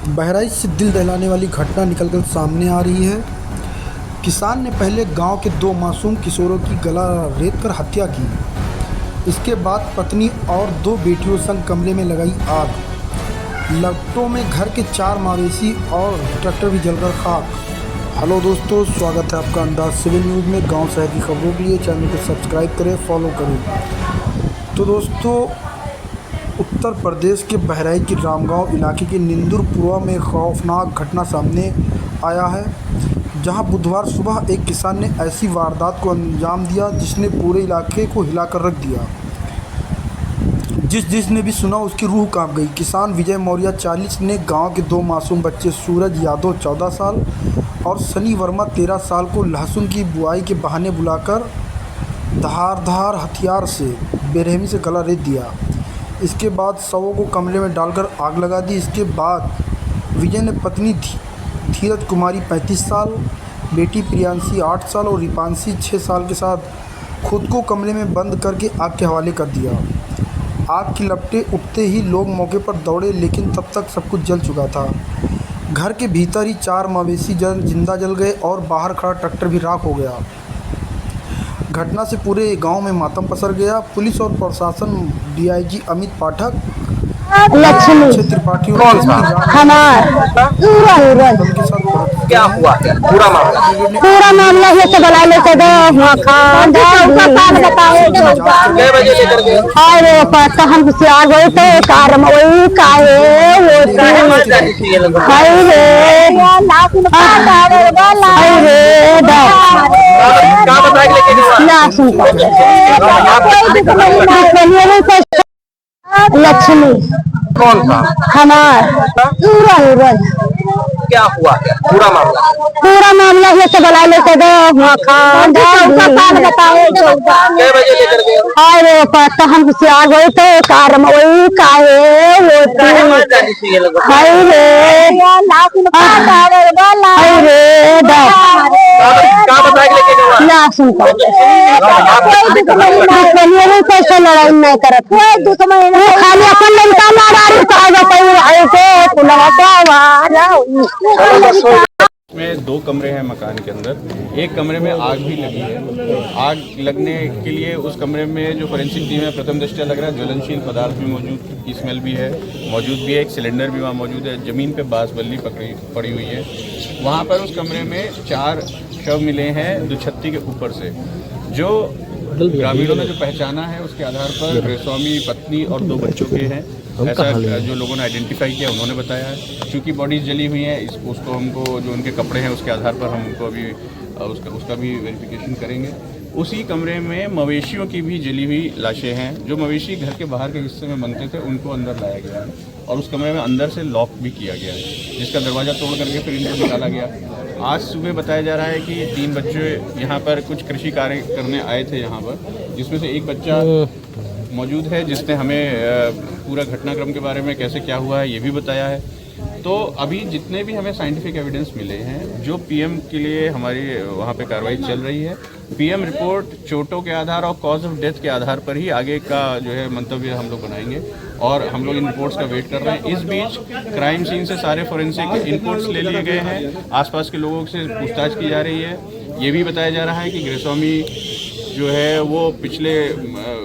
बहराइच से दिल दहलाने वाली घटना निकलकर सामने आ रही है। किसान ने पहले गांव के 2 मासूम किशोरों की गला रेतकर हत्या की। इसके बाद पत्नी और 2 बेटियों संग कमरे में लगाई आग। लपटों में घर के 4 मवेशी और ट्रैक्टर भी जलकर खाक। हेलो दोस्तों, स्वागत है आपका अंदाज सिविल न्यूज़ में। गांव शहर की खबरों के लिए चैनल को सब्सक्राइब करें, फॉलो करें। तो दोस्तों, उत्तर प्रदेश के बहराइच के रामगांव इलाके के निंदुरपुरा में खौफनाक घटना सामने आया है, जहां बुधवार सुबह एक किसान ने ऐसी वारदात को अंजाम दिया जिसने पूरे इलाके को हिलाकर रख दिया। जिसने भी सुना उसकी रूह कांप गई। किसान विजय मौर्य 40 ने गांव के 2 मासूम बच्चे सूरज यादव 14 साल और सनी वर्मा 13 साल को लहसुन की बुआई के बहाने बुलाकर धारदार हथियार से बेरहमी से गला रेत दिया। इसके बाद शवों को कमरे में डालकर आग लगा दी। इसके बाद विजय ने पत्नी धीरज कुमारी 35 साल, बेटी प्रियांशी 8 साल और रिपांशी 6 साल के साथ खुद को कमरे में बंद करके आग के हवाले कर दिया। आग की लपटें उठते ही लोग मौके पर दौड़े, लेकिन तब तक सब कुछ जल चुका था। घर के भीतर ही 4 मवेशी जिंदा जल गए और बाहर खड़ा ट्रैक्टर भी राख हो गया। घटना से पूरे गांव में मातम पसर गया। पुलिस और प्रशासन, डीआईजी अमित पाठक, लक्ष्मी त्रिपाठी क्या हुआ? पूरा मामला ये तो बना लेते दो कितने बजे से करके अरे पता हम होशियार गए तो कार में वही काहे हाय रे क्या बताया लेके ना सुन लक्ष्मी कौन था? हमारा क्या हुआ? पूरा मामला ये तो बना लेते दो कितने बजे से करके अरे पता हम होशियार गए तो कार में वही काहे हाय रे क्या बताया लेके ना सुन कैसे लड़ाई नहीं करत खाली अपन लड़का मारा में 2 कमरे हैं मकान के अंदर। एक कमरे में आग भी लगी है। आग लगने के लिए उस कमरे में जो फोरेंसिक टीम है, प्रथम दृष्टया लग रहा है ज्वलनशील पदार्थ भी मौजूद की स्मेल भी है, मौजूद भी है। एक सिलेंडर भी वहाँ मौजूद है। ज़मीन पे बांस बल्ली पड़ी हुई है। वहाँ पर उस कमरे में 4 शव मिले हैं दुछत्ती के ऊपर से। जो ग्रामीणों ने जो पहचाना है उसके आधार पर गृहस्वामी, पत्नी और 2 बच्चों के हैं, ऐसा जो लोगों ने आइडेंटिफाई किया उन्होंने बताया है। क्योंकि बॉडीज जली हुई हैं, उसको हमको जो उनके कपड़े हैं उसके आधार पर हम उनको अभी उसका भी वेरिफिकेशन करेंगे। उसी कमरे में मवेशियों की भी जली हुई लाशें हैं। जो मवेशी घर के बाहर के हिस्से में बनते थे उनको अंदर लाया गया है और उस कमरे में अंदर से लॉक भी किया गया है, जिसका दरवाज़ा तोड़ करके फिर इनको निकाला गया। आज सुबह बताया जा रहा है कि 3 बच्चे यहाँ पर कुछ कृषि कार्य करने आए थे यहाँ पर, जिसमें से एक बच्चा मौजूद है जिसने हमें पूरा घटनाक्रम के बारे में कैसे क्या हुआ है ये भी बताया है। तो अभी जितने भी हमें साइंटिफिक एविडेंस मिले हैं, जो पीएम के लिए हमारी वहाँ पे कार्रवाई चल रही है, पीएम रिपोर्ट चोटों के आधार और कॉज ऑफ डेथ के आधार पर ही आगे का जो है मंतव्य हम लोग बनाएंगे और हम लोग इन रिपोर्ट्स का वेट कर रहे हैं। इस बीच क्राइम सीन से सारे फोरेंसिक इनपुट्स ले लिए गए हैं। आसपास के लोगों से पूछताछ की जा रही है। ये भी बताया जा रहा है कि गृहस्वामी जो है वो पिछले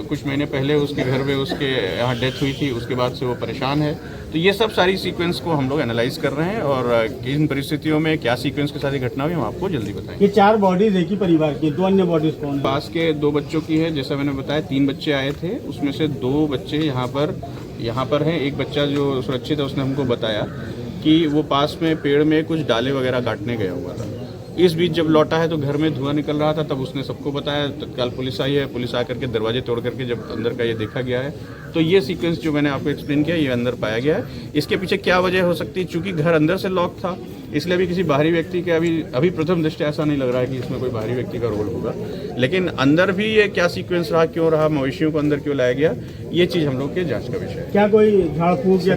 कुछ महीने पहले उसके घर में उसके यहाँ डेथ हुई थी, उसके बाद से वो परेशान है। तो ये सब सारी सीक्वेंस को हम लोग एनालाइज कर रहे हैं और किन परिस्थितियों में क्या सीक्वेंस के साथ घटना हुई हम आपको जल्दी बताएंगे। ये 4 बॉडीज एक ही परिवार की, 2 अन्य बॉडीज कौन है? पास के 2 बच्चों की है। जैसा मैंने बताया 3 बच्चे आए थे, उसमें से 2 बच्चे यहाँ पर हैं। एक बच्चा जो सुरक्षित है उसने हमको बताया कि वो पास में पेड़ में कुछ डाले वगैरह काटने गया हुआ था। इस बीच जब लौटा है तो घर में धुआं निकल रहा था, तब उसने सबको बताया। तत्काल पुलिस आई है। पुलिस आकर के दरवाजे तोड़ करके जब अंदर का ये देखा गया है, तो ये सीक्वेंस जो मैंने आपको एक्सप्लेन किया ये अंदर पाया गया है। इसके पीछे क्या वजह हो सकती है? चूंकि घर अंदर से लॉक था, इसलिए अभी किसी बाहरी व्यक्ति के अभी प्रथम दृष्टया ऐसा नहीं लग रहा है कि इसमें कोई बाहरी व्यक्ति का रोल होगा। लेकिन अंदर भी ये क्या सीक्वेंस रहा, क्यों रहा, मवेशियों को अंदर क्यों लाया गया, ये चीज़ हम लोग के जाँच का विषय है। क्या कोई झाड़ फूक या